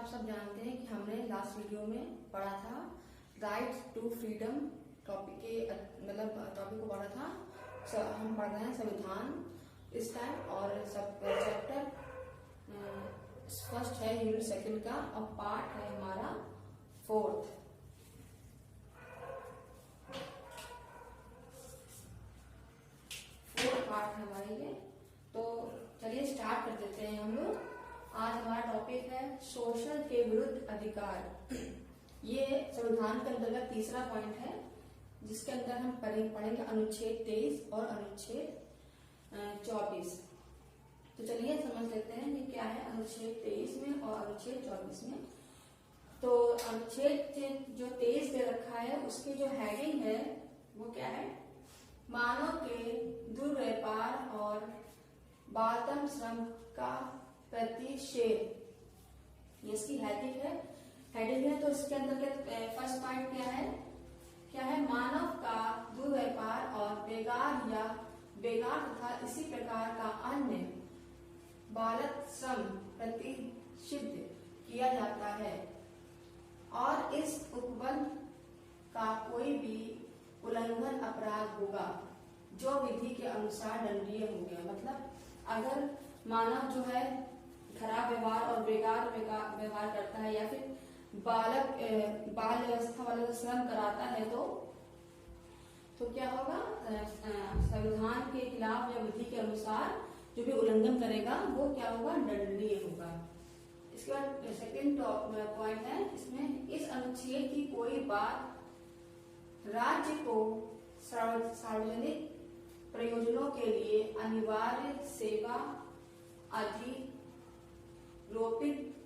सब जानते हैं कि हमने लास्ट वीडियो में पढ़ा था राइट टू फ्रीडम टॉपिक को पढ़ा था। हम पढ़ रहे हैं संविधान इस टाइम और सब चैप्टर फर्स्ट है यूनिट सेकंड का और पार्ट है हमारा फोर्थ। पार्ट है हमारे ये। तो चलिए स्टार्ट कर देते हैं हम लोग। आज हमारा टॉपिक है शोषण के विरुद्ध अधिकार। ये संविधान के अंतर्गत तीसरा पॉइंट है जिसके अंदर हम पढ़ेंगे अनुच्छेद 23 और अनुच्छेद 24। तो चलिए समझ लेते हैं कि क्या है अनुच्छेद 23 में और अनुच्छेद 24 में। तो अनुच्छेद जो 23 पे रखा है उसकी जो हेडिंग है वो क्या है, मानव के दुर्व्यापार और बालतम श्रम का प्रतिषेध, ये इसकी हेडिंग है। तो इसके अंतर्गत फर्स्ट पॉइंट क्या है मानव का दुर्व्यापार और बेगार तथा इसी प्रकार का अन्य बालक श्रम प्रतिषिद्ध किया जाता है और इस उपबंध का कोई भी उल्लंघन अपराध होगा जो विधि के अनुसार दंडनीय होगा। मतलब अगर मानव जो है खराब व्यवहार और बेकार व्यवहार करता है या फिर बाल व्यवस्था वाला श्रम कराता है तो क्या होगा, संविधान के खिलाफ या विधि के अनुसार जो भी उल्लंघन करेगा वो क्या होगा, दंडनीय होगा। इसके बाद सेकंड पॉइंट है इसमें, इस अनुच्छेद की कोई बात राज्य को सार्वजनिक प्रयोजनों के लिए अनिवार्य सेवा अधिरोपित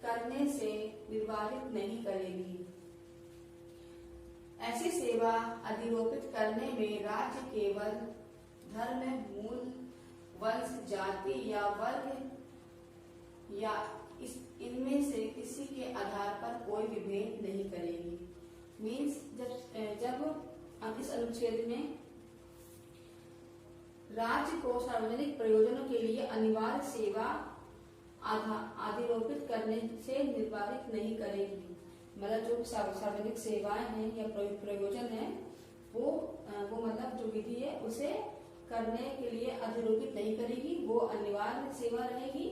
करने से निर्वाहित नहीं करेगी। ऐसी सेवा अधिरोपित करने में राज्य केवल धर्म, मूल, वंश, जाति या वर्ग या इनमें से किसी के आधार पर कोई भी भेद नहीं करेगी। मीन्स जब इस अनुच्छेद में राज्य को सार्वजनिक प्रयोजनों के लिए अनिवार्य सेवा अधिरोपित करने से निर्वाहित नहीं करेगी, मतलब जो सार्वजनिक सेवाएं हैं या प्रयोजन है वो मतलब जो विधि है उसे करने के लिए अधिरोपित नहीं करेगी, वो अनिवार्य सेवा रहेगी।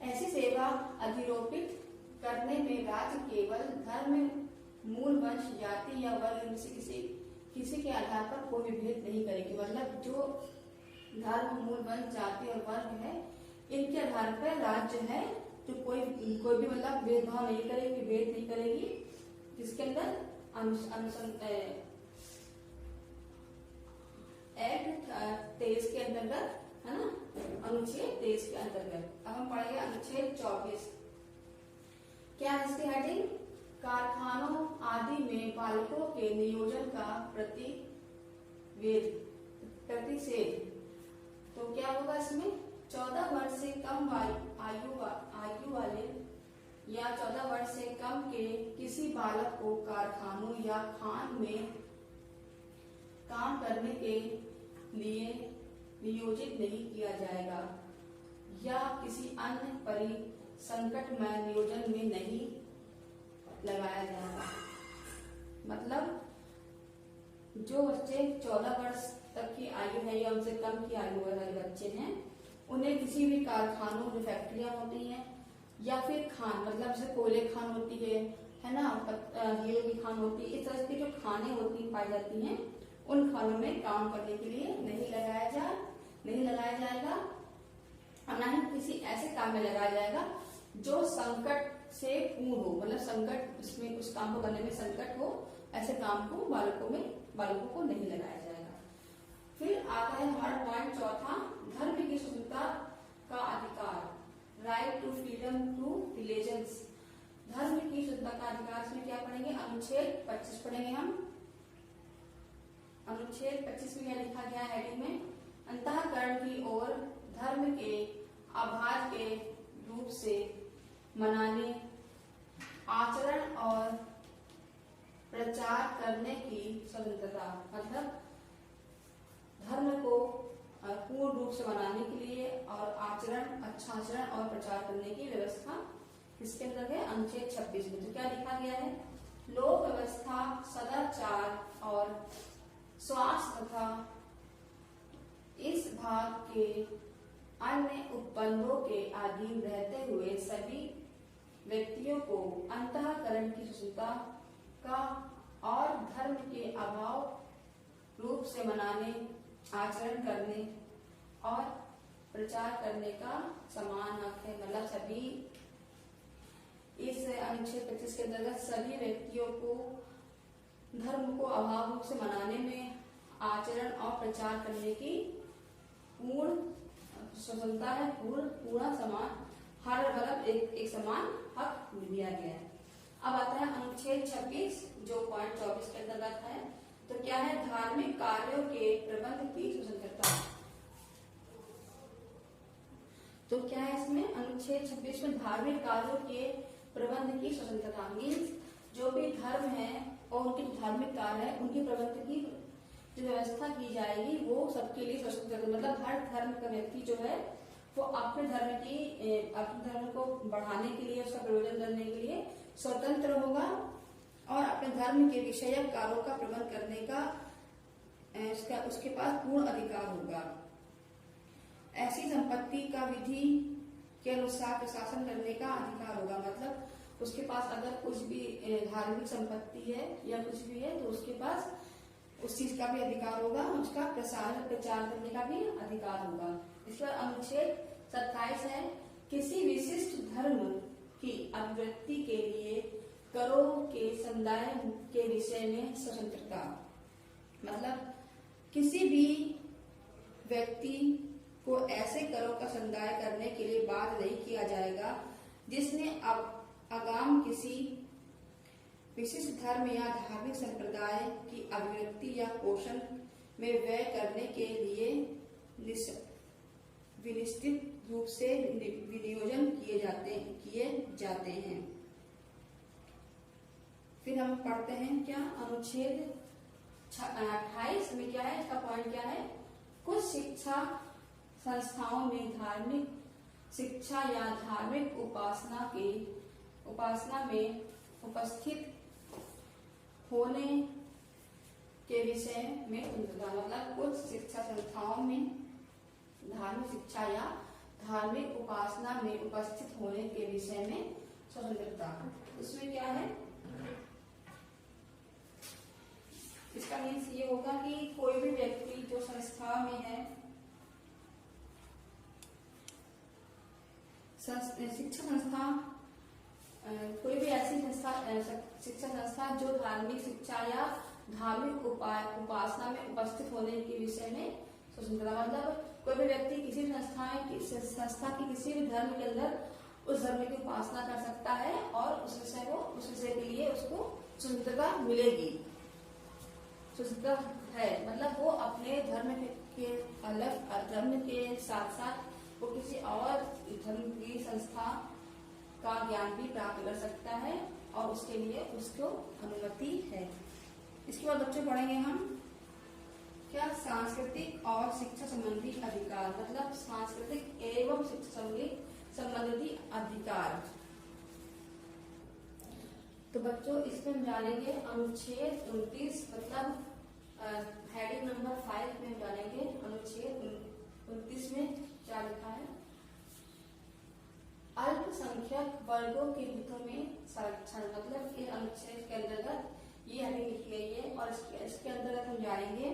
ऐसी सेवा अधिरोपित करने में राज्य केवल धर्म, मूल, वंश, जाति या वर्ग में से किसी के आधार पर कोई भी भेद नहीं करेगी। मतलब जो धर्म, मूल, वंश, जाति और वर्ग है इनके आधार पर राज्य है जो कोई भी मतलब भेदभाव नहीं करेगी, भेद नहीं करेगी। जिसके अंदर एक्ट 23 के अंतर्गत है ना, अनुच्छेद 23 के अंतर्गत। अब हम पढ़ेंगे अनुच्छेद 24। क्या है इसकी हेडिंग, कारखानों आदि में बालकों के नियोजन का प्रतिषेध। तो क्या होगा इसमें, 14 वर्ष से कम आयु वाले या 14 वर्ष से कम के किसी बालक को कारखानों या खान में काम करने के लिए नियोजित नहीं किया जाएगा या किसी अन्य परिसंकटमय नियोजन में नहीं लगाया जाएगा। मतलब जो बच्चे 14 वर्ष तक की आयु है या उनसे कम की आयु वाले बच्चे हैं उन्हें किसी भी कारखानों, जो फैक्ट्रियां होती हैं या फिर खान, मतलब जैसे कोयले खान होती है ना, हीरे की खान होती है, इस तरह की जो खाने होती पाई जाती हैं उन खानों में काम करने के लिए नहीं लगाया जाएगा और न ही किसी ऐसे काम में लगाया जाएगा जो संकट से पूर्ण हो, मतलब संकट उसमें उस काम को करने में संकट हो, ऐसे काम को बालकों को नहीं लगाया जाएगा। फिर आता है हमारा पॉइंट चौथा, धर्म की स्वतंत्रता का अधिकार, right to freedom to religions. धर्म की स्वतंत्रता का अधिकार में क्या पढ़ेंगे, अनुच्छेद 25 पढ़ेंगे हम। अनुच्छेद 25 में क्या लिखा गया है हेडिंग में, अंतःकरण की ओर धर्म के आभास के रूप से मनाने, आचरण और प्रचार करने की स्वतंत्रता। मतलब धर्म को पूर्ण रूप से मनाने के लिए और अच्छा आचरण और प्रचार करने की व्यवस्था किसके अंदर है? अनुच्छेद 26 में। तो क्या लिखा गया है? लोक व्यवस्था, सदाचार और स्वास्थ्य तथा इस भाग के अन्य उपबंधों के अधीन रहते हुए सभी व्यक्तियों को अंतःकरण की स्वतंत्रता का और धर्म के अभाव रूप से मनाने, आचरण करने और प्रचार करने का समान हक है। मतलब सभी इस अनुच्छेद 25 के अंतर्गत सभी व्यक्तियों को धर्म को अभाव रूप से मनाने में, आचरण और प्रचार करने की पूर्ण स्वतंत्रता है, पूर्ण समान, हर मतलब एक समान हक दिया गया है। अब आता है अनुच्छेद 26 जो पॉइंट 24 के अंतर्गत है। तो क्या है? धार्मिक कार्यों के प्रबंध की स्वतंत्रता। तो क्या है इसमें? अनुच्छेद 26 में धार्मिक कार्यों के प्रबंध की स्वतंत्रता मीन्स जो भी धर्म है और उनके धार्मिक कार्य है उनके प्रबंध की जो व्यवस्था की जाएगी वो सबके लिए स्वतंत्र, मतलब हर धर्म का व्यक्ति जो है वो अपने धर्म को बढ़ाने के लिए, उसका प्रयोजन करने के लिए स्वतंत्र होगा और अपने धर्म के विषयक कार्यों का प्रबंध करने का उसके पास पूर्ण अधिकार होगा। ऐसी संपत्ति का विधि के अनुसार प्रशासन करने का अधिकार होगा। मतलब उसके पास अगर कुछ भी धार्मिक संपत्ति है या कुछ भी है तो उसके पास उस चीज का भी अधिकार होगा, उसका प्रचार करने का भी अधिकार होगा। इस पर अनुच्छेद 27 है, किसी विशिष्ट धर्म की अभिव्यक्ति के लिए करों के समुदाय के विषय में स्वतंत्रता। मतलब किसी भी व्यक्ति को ऐसे करों का समुदाय करने के लिए बाध्य नहीं किया जाएगा जिसने आगाम किसी विशिष्ट धर्म या धार्मिक संप्रदाय की अभिव्यक्ति या पोषण में व्यय करने के लिए विनिश्चित रूप से विनियोजन किए जाते हैं। फिर हम पढ़ते हैं क्या अनुच्छेद 28 में क्या है, इसका पॉइंट क्या है? कुछ शिक्षा संस्थाओं में धार्मिक शिक्षा या धार्मिक उपासना में उपस्थित होने के विषय में स्वतंत्रता। मतलब कुछ शिक्षा संस्थाओं में धार्मिक शिक्षा या धार्मिक उपासना में उपस्थित होने के विषय में स्वतंत्रता। उसमें क्या है? इसका मीन्स ये होगा कि कोई भी व्यक्ति जो संस्था में है, शिक्षा संस्था, कोई भी ऐसी संस्था, शिक्षा संस्था जो धार्मिक शिक्षा या धार्मिक उपासना में उपस्थित होने के विषय में स्वतंत्रता। मतलब कोई भी व्यक्ति किसी भी संस्था की किसी भी धर्म के अंदर उस धर्म की उपासना कर सकता है और उस विषय के लिए उसको स्वतंत्रता मिलेगी, स्वतंत्रता है। मतलब वो अपने धर्म के अलग धर्म के साथ साथ वो किसी और धर्म की संस्था का ज्ञान भी प्राप्त कर सकता है और उसके लिए उसको अनुमति है। इसके बाद बच्चों पढ़ेंगे हम क्या? सांस्कृतिक और शिक्षा संबंधी अधिकार। मतलब सांस्कृतिक एवं शिक्षा संबंधी अधिकार। तो बच्चों इसमें हम जानेंगे अनुच्छेद 29, मतलब हेडिंग नंबर 5 में जानेंगे अनुच्छेद 29 में क्या लिखा है? अल्पसंख्यक वर्गों के हितों में संरक्षण। मतलब इस अनुच्छेद के अंतर्गत ये हेडिंग लिखी गई है और इसके अंतर्गत हम जानेंगे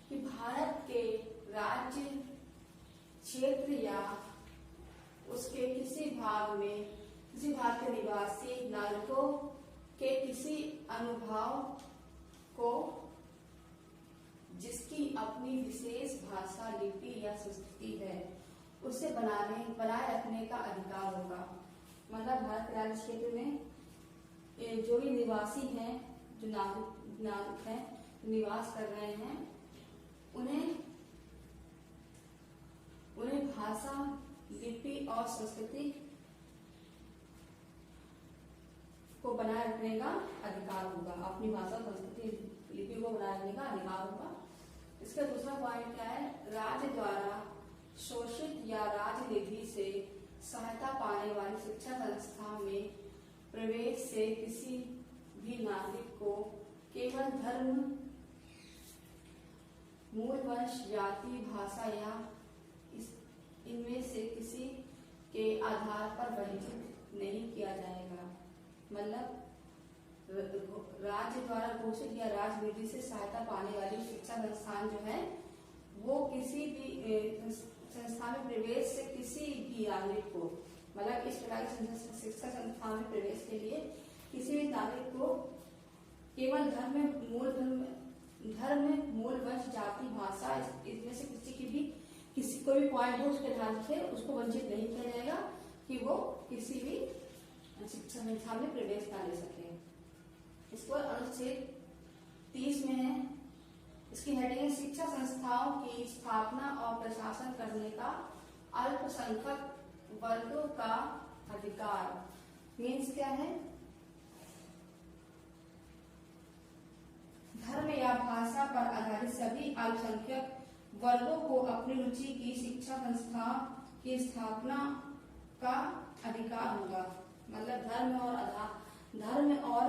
कि भारत के राज्य, क्षेत्र या उसके किसी भाग के निवासी नागरिकों के किसी अनुभाव को जिसकी अपनी विशेष भाषा, लिपि या संस्कृति है उसे बनाए रखने का अधिकार होगा। मतलब भारत के राज्य क्षेत्र में जो भी निवासी हैं, जो नागरिक हैं, निवास कर रहे हैं, उन्हें भाषा, लिपि और संस्कृति को बनाए रखने का अधिकार होगा। अपनी भाषा, संस्कृति, लिपि को बनाए रखने का अधिकार होगा। इसका दूसरा पॉइंट क्या है? राज्य द्वारा शोषित या राज्य निधि से सहायता पाने वाली शिक्षा संस्था में प्रवेश से किसी भी नागरिक को केवल धर्म, मूल वंश, जाति, भाषा या इनमें से किसी के आधार पर वंचित नहीं किया जाएगा। मतलब राज्य द्वारा घोषित या राजनीति से सहायता पाने वाली शिक्षा संस्थान जो है वो किसी भी संस्था में प्रवेश से किसी भी नागरिक को, मतलब इस प्रकार की शिक्षा संस्थान में प्रवेश के लिए किसी भी नागरिक को केवल धर्म, मूल वंश, जाति, भाषा इसमें से किसी कोई भी पॉइंट हो उसके आधार से उसको वंचित नहीं किया जाएगा कि वो किसी भी शिक्षा संस्था में प्रवेश ना ले सके। इसको अनुच्छेद 30 में है, इसकी हेडिंग है शिक्षा संस्थाओं की स्थापना और प्रशासन करने का अल्पसंख्यक वर्गों का अधिकार। मीन्स क्या है? धर्म या भाषा पर आधारित सभी अल्पसंख्यक वर्गों को अपनी रुचि की शिक्षा संस्था की स्थापना का अधिकार होगा। मतलब धर्म और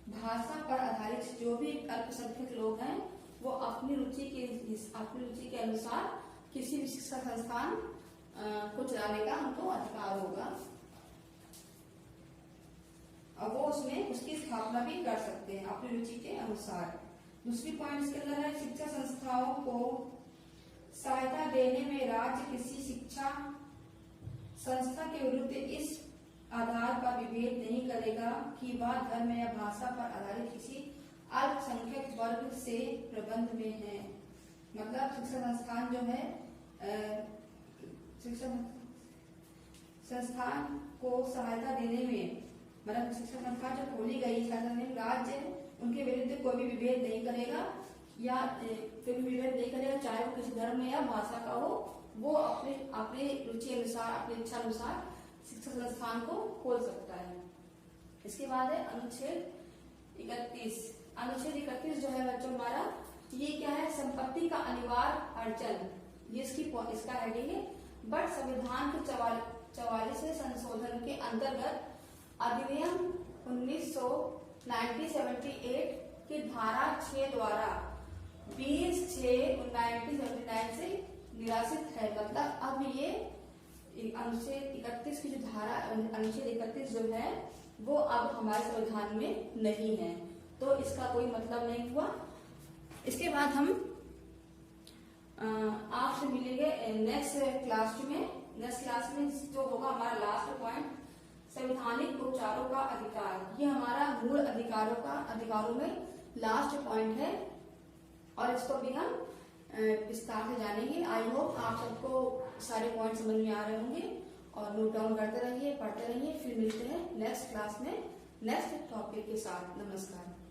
भाषा पर आधारित जो भी अल्पसंख्यक लोग हैं वो अपनी रुचि के अनुसार किसी भी शिक्षा संस्थान को चलाने का उनको अधिकार होगा और वो उसमें उसकी स्थापना भी कर सकते हैं अपनी रुचि के अनुसार। दूसरी पॉइंट इसके अंदर है शिक्षा संस्थाओं को सहायता देने में राज्य किसी शिक्षा संस्था के विरुद्ध इस आधार पर विभेद नहीं करेगा कि वह धर्म या भाषा पर आधारित किसी अल्पसंख्यक वर्ग से प्रबंध में है। मतलब शिक्षा संस्थान जो है शिक्षा संस्थान को सहायता देने में, मतलब शिक्षा संस्थान जो खोली गई राज्य उनके विरुद्ध कोई भी विभेद नहीं करेगा या फिर विभेद नहीं करेगा, चाहे वो किसी धर्म या भाषा का हो, वो अपने रुचि अनुसार, अपनी इच्छा अनुसार शिक्षा संस्थान को खोल सकता है। इसके बाद है अनुच्छेद 31। अनुच्छेद 31 जो है बच्चों हमारा, ये क्या है? संपत्ति का अनिवार्य अर्जन, ये इसका हेडिंग है। बट संविधान के 44वें संशोधन के अंतर्गत अधिनियम 1978 की धारा 6 द्वारा 20/6/1979 से निराशित है। मतलब अब ये अनुच्छेद 31 की जो धारा, अनुच्छेद 31 जो है वो अब हमारे संविधान में नहीं है, तो इसका कोई मतलब नहीं हुआ। इसके बाद हम आपसे मिलेंगे नेक्स्ट क्लास में। नेक्स्ट क्लास में जो होगा हमारा लास्ट पॉइंट, संवैधानिक उपचारों का अधिकार। ये हमारा मूल अधिकारों में लास्ट पॉइंट है और इसको भी हम विस्तार से जानेंगे। आई होप आप सबको सारे पॉइंट समझ में आ रहे होंगे और नोट डाउन करते रहिए, पढ़ते रहिए। फिर मिलते हैं नेक्स्ट क्लास में नेक्स्ट टॉपिक के साथ। नमस्कार।